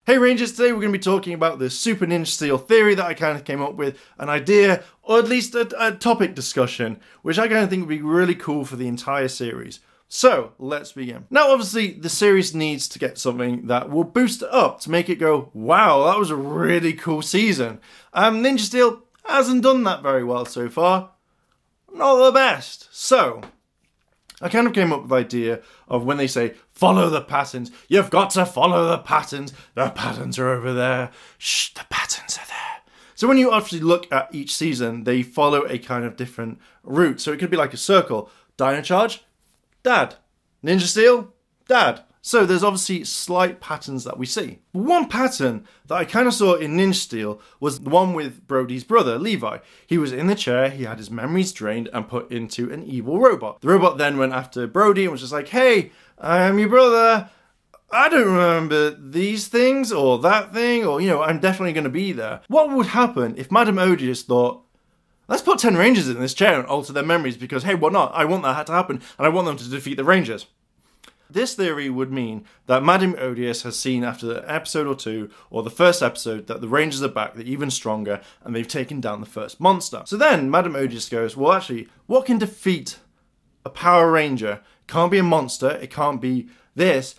Hey Rangers, today we're going to be talking about the Super Ninja Steel theory that I kind of came up with, an idea, or at least a topic discussion, which I kind of think would be really cool for the entire series. So, let's begin. Now obviously, the series needs to get something that will boost it up, to make it go, wow, that was a really cool season. Ninja Steel hasn't done that very well so far. Not the best. So, I kind of came up with the idea of when they say, follow the patterns, you've got to follow the patterns are over there, shh, the patterns are there. So when you actually look at each season, they follow a kind of different route. So it could be like a circle, Dino Charge, Dad, Ninja Steel, Dad. So there's obviously slight patterns that we see. One pattern that I kind of saw in Ninja Steel was the one with Brody's brother, Levi. He was in the chair, he had his memories drained and put into an evil robot. The robot then went after Brody and was just like, hey, I'm your brother. I don't remember these things or that thing or, you know, I'm definitely going to be there. What would happen if Madame Odious thought, let's put 10 Rangers in this chair and alter their memories because, hey, why not? I want that to happen and I want them to defeat the Rangers. This theory would mean that Madame Odious has seen after an episode or two, or the first episode, that the Rangers are back, they're even stronger, and they've taken down the first monster. So then Madame Odious goes, well actually, what can defeat a Power Ranger? It can't be a monster, it can't be this,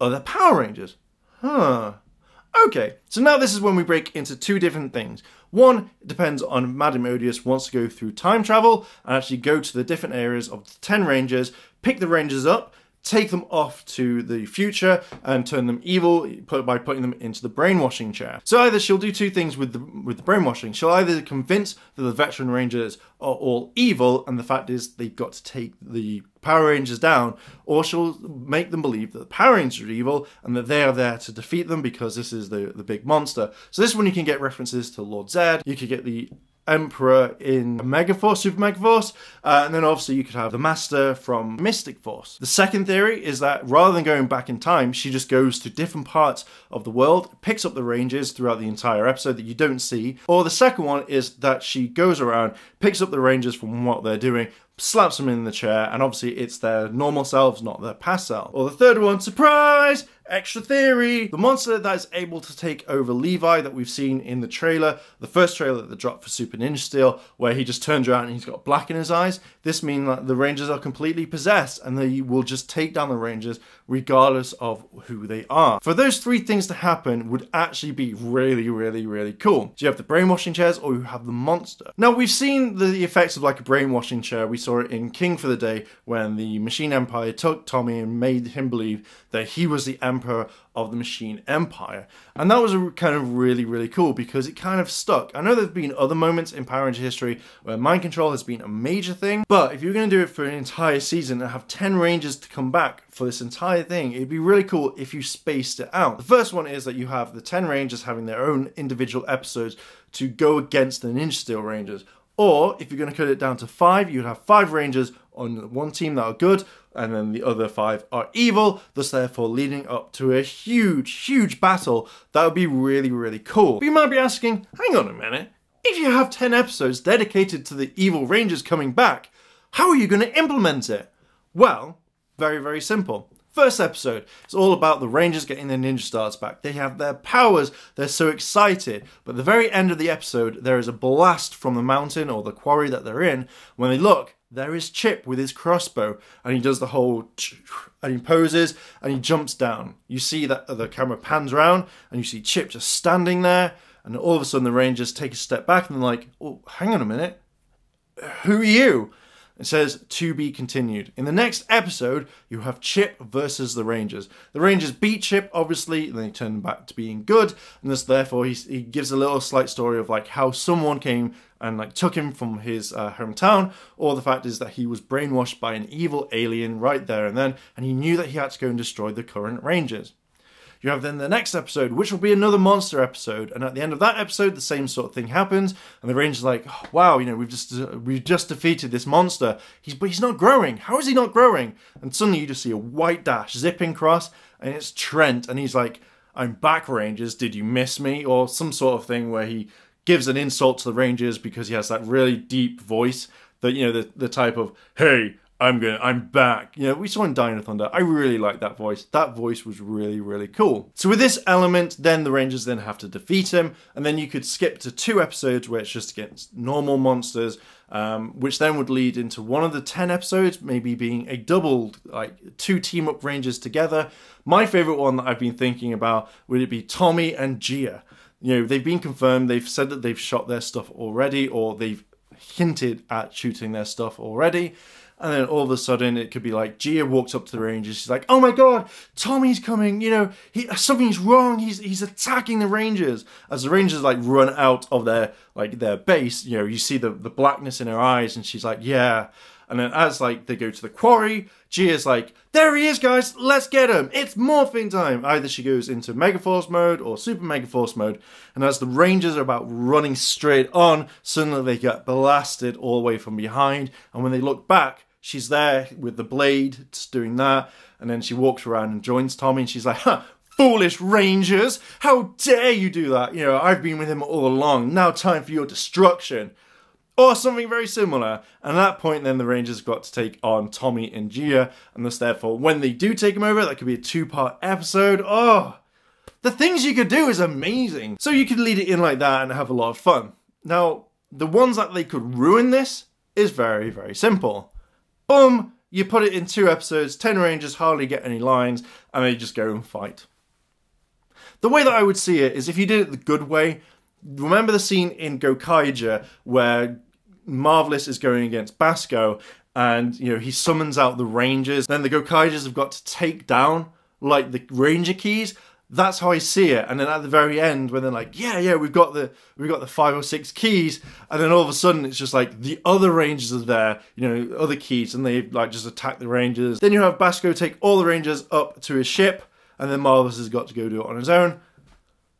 or the Power Rangers. Okay, so now this is when we break into two different things. One, it depends on Madame Odious wants to go through time travel, and actually go to the different areas of the 10 Rangers, pick the Rangers up, take them off to the future and turn them evil by putting them into the brainwashing chair. So either she'll do two things with the brainwashing. She'll either convince that the veteran Rangers are all evil and the fact is they've got to take the Power Rangers down, or she'll make them believe that the Power Rangers are evil and that they are there to defeat them because this is the big monster. So this one you can get references to Lord Zed, you could get the Emperor in Megaforce, Super Megaforce, and then obviously you could have the Master from Mystic Force. The second theory is that rather than going back in time, she just goes to different parts of the world, picks up the Rangers throughout the entire episode that you don't see. Or the second one is that she goes around, picks up the Rangers from what they're doing, slaps them in the chair, and obviously it's their normal selves, not their past self. Or the third one, surprise! Extra theory! The monster that is able to take over Levi that we've seen in the trailer, the first trailer that dropped for Super Ninja Steel, where he just turns around and he's got black in his eyes. This means that the Rangers are completely possessed and they will just take down the Rangers regardless of who they are. For those three things to happen would actually be really, really, really cool. So you have the brainwashing chairs or you have the monster. Now we've seen the effects of like a brainwashing chair. We saw it in King for the Day when the Machine Empire took Tommy and made him believe that he was the Emperor of the Machine Empire. And that was kind of really, really cool because it kind of stuck. I know there's been other moments in Power Ranger history where mind control has been a major thing, but if you're going to do it for an entire season and have 10 Rangers to come back for this entire thing, it'd be really cool if you spaced it out. The first one is that you have the 10 Rangers having their own individual episodes to go against the Ninja Steel Rangers. Or, if you're going to cut it down to 5, you'd have 5 Rangers on one team that are good, and then the other 5 are evil, thus therefore leading up to a huge, huge battle. That would be really, really cool. But you might be asking, hang on a minute, if you have 10 episodes dedicated to the evil Rangers coming back, how are you going to implement it? Well, very, very simple. First episode, it's all about the Rangers getting their ninja stars back. They have their powers, they're so excited. But at the very end of the episode, there is a blast from the mountain or the quarry that they're in. When they look, there is Chip with his crossbow, and he does the whole, and he poses, and he jumps down. You see that the camera pans around, and you see Chip just standing there, and all of a sudden the Rangers take a step back, and they're like, oh, hang on a minute, who are you? It says, to be continued. In the next episode, you have Chip versus the Rangers. The Rangers beat Chip, obviously, and they turn back to being good, and thus, therefore, he gives a little slight story of like how someone came and like took him from his hometown, or the fact is that he was brainwashed by an evil alien right there and then, and he knew that he had to go and destroy the current Rangers. You have then the next episode, which will be another monster episode, and at the end of that episode, the same sort of thing happens, and the Ranger's like, oh, wow, you know, we've just defeated this monster, but he's not growing. How is he not growing? And suddenly you just see a white dash zipping across, and it's Trent, and he's like, I'm back, Rangers, did you miss me? Or some sort of thing where he gives an insult to the Rangers because he has that really deep voice that, you know, the type of, hey, I'm back. You know, we saw in Dino Thunder. I really like that voice. That voice was really, really cool. So with this element, then the Rangers then have to defeat him, and then you could skip to 2 episodes where it's just against normal monsters, which then would lead into one of the 10 episodes, maybe being a doubled, like 2 team-up Rangers together. My favorite one that I've been thinking about, would it be Tommy and Gia? You know, they've been confirmed, they've said that they've shot their stuff already, or they've hinted at shooting their stuff already. And then all of a sudden, it could be like Gia walks up to the Rangers. She's like, "Oh my God, Tommy's coming! You know, something's wrong. He's attacking the Rangers." As the Rangers like run out of their base, you know, you see the blackness in her eyes, and she's like, "Yeah." And then as like they go to the quarry, Gia's like, "There he is, guys! Let's get him! It's morphing time!" Either she goes into Megaforce mode or Super Megaforce mode. And as the Rangers are about running straight on, suddenly they get blasted all the way from behind. And when they look back, she's there with the blade, just doing that, and then she walks around and joins Tommy, and she's like, "Huh, foolish Rangers! How dare you do that? You know, I've been with him all along. Now time for your destruction." Or something very similar. And at that point, then the Rangers got to take on Tommy and Gia, and thus therefore, when they do take him over, that could be a 2-part episode. Oh, the things you could do is amazing. So you could lead it in like that and have a lot of fun. Now, the ones that they could ruin this is very, very simple. Boom, you put it in 2 episodes, 10 Rangers hardly get any lines, and they just go and fight. The way that I would see it is if you did it the good way. Remember the scene in Gokaija where Marvelous is going against Basco, and you know he summons out the Rangers. Then the Gokaijas have got to take down like the Ranger keys. That's how I see it. And then at the very end, when they're like, yeah, we've got the 5 or 6 keys, and then all of a sudden it's just like the other Rangers are there, you know, other keys, and they like just attack the Rangers. Then you have Basco take all the Rangers up to his ship, and then Marvelous has got to go do it on his own.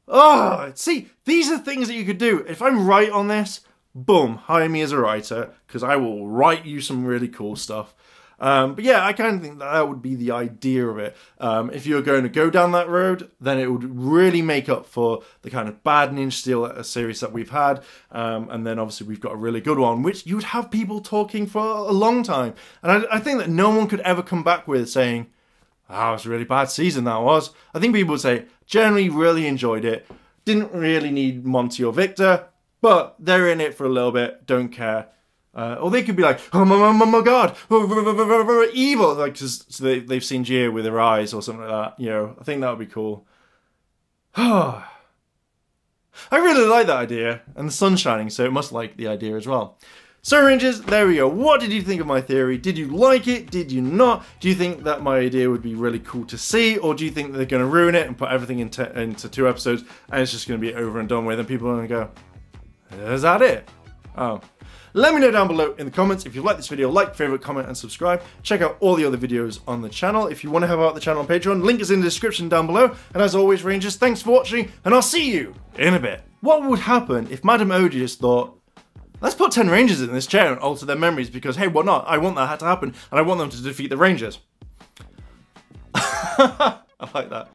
Oh, see, these are things that you could do. If I'm right on this, boom, hire me as a writer, because I will write you some really cool stuff. But yeah, I kind of think that would be the idea of it. If you're going to go down that road, then it would really make up for the kind of bad Ninja Steel series that we've had. And then obviously we've got a really good one, which you would have people talking for a long time. And I think that no one could ever come back with saying, "Oh, it was a really bad season, that was." I think people would say, generally really enjoyed it. Didn't really need Monty or Victor, but they're in it for a little bit, don't care. Or they could be like, "Oh my God, evil," like just so they've seen Gia with her eyes or something like that. You know, I think that would be cool. I really like that idea, and the sun's shining, so it must like the idea as well. So Rangers, there we go. What did you think of my theory? Did you like it? Did you not? Do you think that my idea would be really cool to see? Or do you think that they're going to ruin it and put everything into 2 episodes and it's just going to be over and done with and people are going to go, "Is that it?" Oh. Let me know down below in the comments if you like this video, like, favorite, comment, and subscribe. Check out all the other videos on the channel. If you want to help out the channel on Patreon, link is in the description down below. And as always, Rangers, thanks for watching, and I'll see you in a bit. What would happen if Madame Odious thought, "Let's put 10 Rangers in this chair and alter their memories because, hey, why not? I want that to happen, and I want them to defeat the Rangers." I like that.